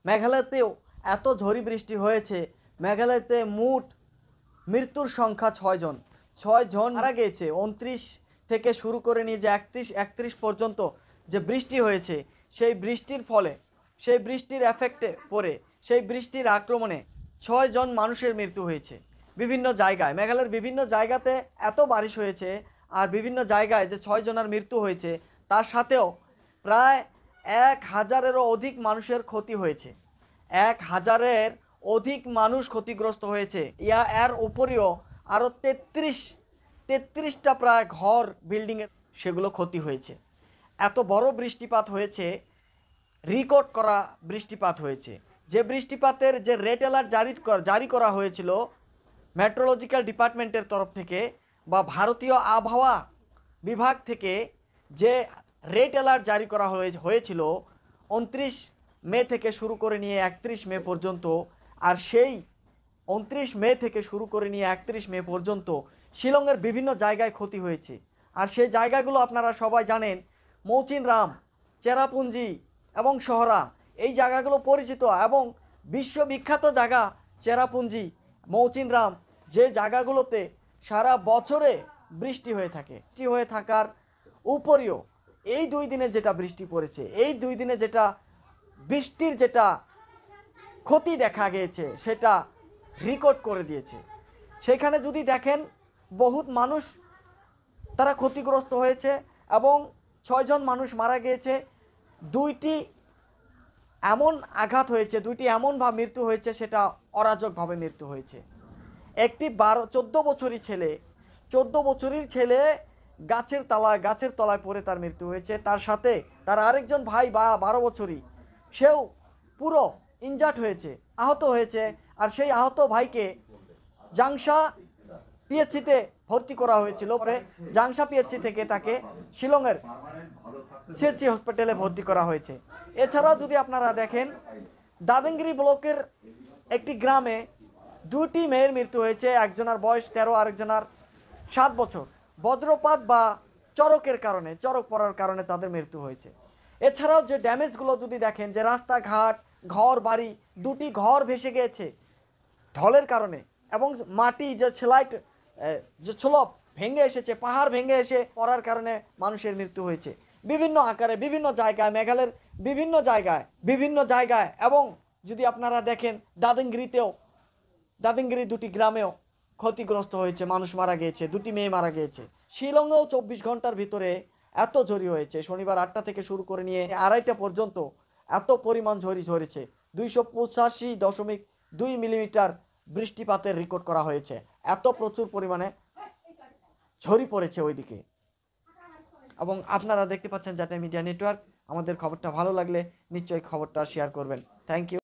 মেঘালয়তেও এত ঝড়ি বৃষ্টি হয়েছে, মেঘালয়তে মোট মৃত্যুর সংখ্যা 6 জন। 6 জন মারা গিয়েছে। 29 থেকে শুরু করে নিয়ে যে 31 পর্যন্ত যে বৃষ্টি হয়েছে, সেই বৃষ্টির ফলে, সেই বৃষ্টির এফেক্টে পড়ে, সেই বৃষ্টির আক্রমণে 6 জন মানুষের মৃত্যু হয়েছে বিভিন্ন জায়গায়। মেঘালয়ের বিভিন্ন জায়গাতে এত বারিশ হয়েছে, আর বিভিন্ন জায়গায় যে 6 জনের মৃত্যু হয়েছে, তার সাথেও প্রায় 1000-এরও অধিক মানুষের ক্ষতি হয়েছে। 1000-এর অধিক মানুষ ক্ষতিগ্রস্ত হয়েছে। এর উপরেও আরও 33টা প্রায় ঘর, বিল্ডিংয়ের সেগুলো ক্ষতি হয়েছে। এত বড় বৃষ্টিপাত হয়েছে, রেকর্ড করা বৃষ্টিপাত হয়েছে। যে বৃষ্টিপাতের যে রেড অ্যালার্ট জারি করা হয়েছিল মেট্রোলজিক্যাল ডিপার্টমেন্টের তরফ থেকে বা ভারতীয় আবহাওয়া বিভাগ থেকে, যে রেড অ্যালার্ট জারি করা হয়েছিল 29 মে থেকে শুরু করে নিয়ে 31 মে পর্যন্ত, আর সেই 29 মে থেকে শুরু করে নিয়ে 31 মে পর্যন্ত শিলংয়ের বিভিন্ন জায়গায় ক্ষতি হয়েছে। আর সেই জায়গাগুলো আপনারা সবাই জানেন, মৌচিনরাম, চেরাপুঞ্জি এবং শহরা, এই জায়গাগুলো পরিচিত এবং বিশ্ববিখ্যাত জায়গা চেরাপুঞ্জি, মৌচিনরাম, যে জায়গাগুলোতে সারা বছরে বৃষ্টি হয়ে থাকে। বৃষ্টি হয়ে থাকার উপরেও এই 2 দিনে যেটা বৃষ্টি পড়েছে, এই 2 দিনে যেটা বৃষ্টির যেটা ক্ষতি দেখা গিয়েছে, সেটা রেকর্ড করে দিয়েছে। সেখানে যদি দেখেন, বহুত মানুষ তারা ক্ষতিগ্রস্ত হয়েছে এবং 6 জন মানুষ মারা গিয়েছে। 2টি এমন আঘাত হয়েছে, 2টি এমনভাবে মৃত্যু হয়েছে, সেটা অরাজকভাবে মৃত্যু হয়েছে। একটি 14 বছরই ছেলে, 14 বছরের ছেলে গাছের তলায় পড়ে তার মৃত্যু হয়েছে। তার সাথে তার আরেকজন ভাই 12 বছরই, সেও পুরো ইনজার্ড হয়েছে, আহত হয়েছে। আর সেই আহত ভাইকে জাংশা পিএইচসিতে ভর্তি করা হয়েছিল। পরে জাংশা পিএইচসি থেকে তাকে শিলংয়ের সিএইচসি হসপিটালে ভর্তি করা হয়েছে। এছাড়াও যদি আপনারা দেখেন, দাদাঙ্গিরি ব্লকের একটি গ্রামে 2টি মেয়ের মৃত্যু হয়েছে। একজনের বয়স 13, আরেকজনের 7 বছর। বজ্রপাত বা চড়ক পড়ার কারণে তাদের মৃত্যু হয়েছে। এছাড়াও যে ড্যামেজগুলো যদি দেখেন, যে রাস্তাঘাট, ঘর বাড়ি, 2টি ঘর ভেসে গিয়েছে ঢলের কারণে, এবং মাটি যে স্লপ ভেঙে এসেছে, পাহাড় ভেঙে এসে পড়ার কারণে মানুষের মৃত্যু হয়েছে বিভিন্ন আকারে, বিভিন্ন জায়গায়, মেঘালয়ের বিভিন্ন জায়গায়। এবং যদি আপনারা দেখেন, দাদাঙ্গিরি 2টি গ্রামেও ক্ষতিগ্রস্ত হয়েছে, মানুষ মারা গিয়েছে, 2টি মেয়ে মারা গিয়েছে। শিলংয়েও 24 ঘন্টার ভিতরে এত ঝড়ি হয়েছে, শনিবার 8টা থেকে শুরু করে নিয়ে 2:30 পর্যন্ত এত পরিমাণ ঝড়ি ঝরেছে। 285.2 মিলিমিটার বৃষ্টিপাতের রেকর্ড করা হয়েছে। এত প্রচুর পরিমাণে ঝড়ি পড়েছে ওইদিকে। এবং আপনারা দেখতে পাচ্ছেন জাতীয় মিডিয়া নেটওয়ার্ক। আমাদের খবরটা ভালো লাগলে নিশ্চয়ই খবরটা শেয়ার করবেন। Thank you.